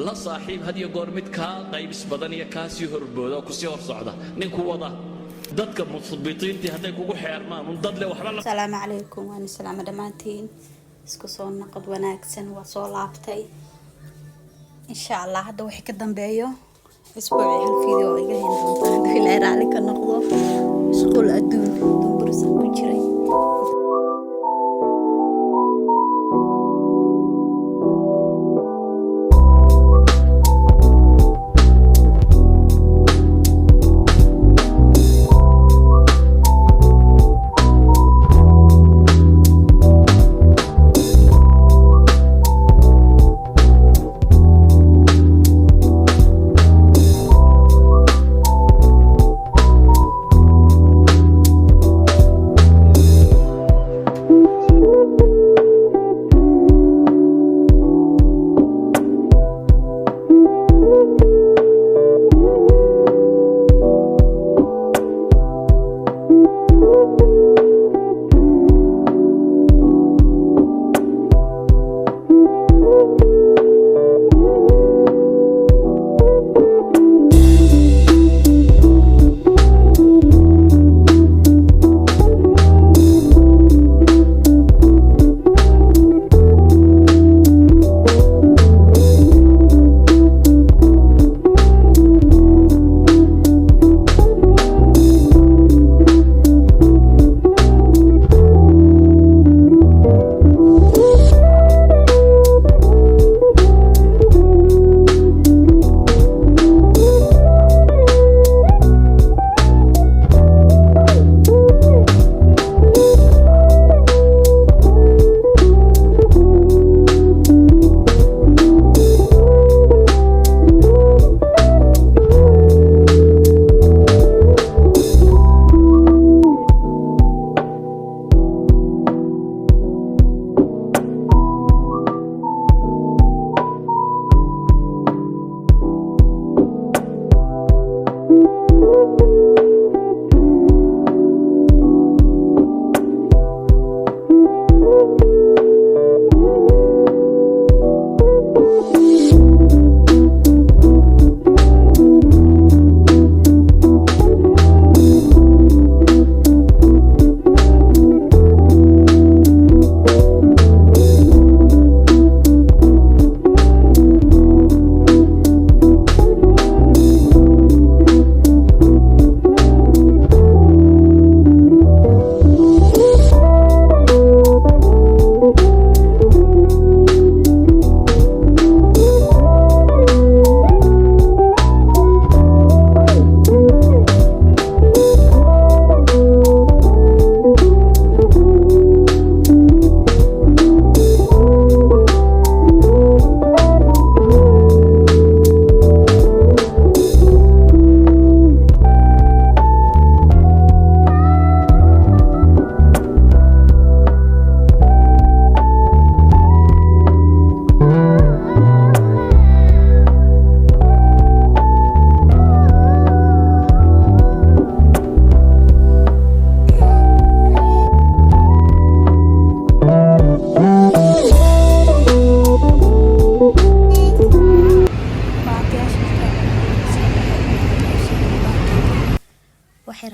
la saaxiib hadiyo goor mid ka qaybis badan iyo kaasi horbooda ku sii hor socda ninku wada dadka muthabiitiintii haday kugu xeermaan dad le waxba la Assalaamu alaykum wa salaam dhamaantiin isku soo noqod wanaagsan waa soo laabtay insha Allah hadda wixii ka dambeeyo isbuuci hal video iga heen doontaan ilaa raali ka noqdo iskuul adduun dumbursan ku jiray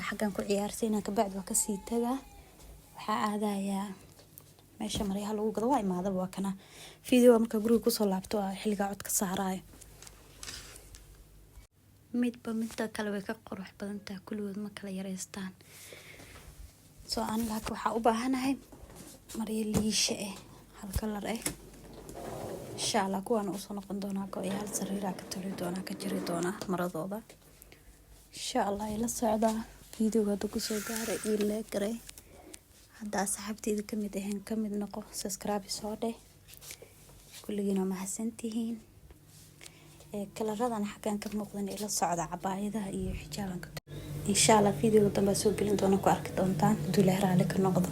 xaggan ku ciyaarsiina ka bacdi waa ka sii taga waxa aadaya meesha maryaha lagu gado waa imaada waa kana video marka guriga ku soo laabto xilliga cod ka saaraay midba midda kale way ka qurux badan tahay kulligood ma kala yareystaan soo aan laakiin waxa u baahanahay maryo liisha hal kalar insha Allah kuwan u soo noqon doona go'yaal sariira ka tali doona ka jiri doona maradooda insha Allah ila socda videoga ku soo gaaray ila garay hadda saxabtayda kamid ahayn kamid noqo subscribe soo dheh kulligiina ma hasantihiin kalaradan xagan ka muuqdan ila socda cabaayadaha iyo xijaabanka insha Allah videoga dambe soo gelin doona ku arki doontaan duulaha raali ka noqdo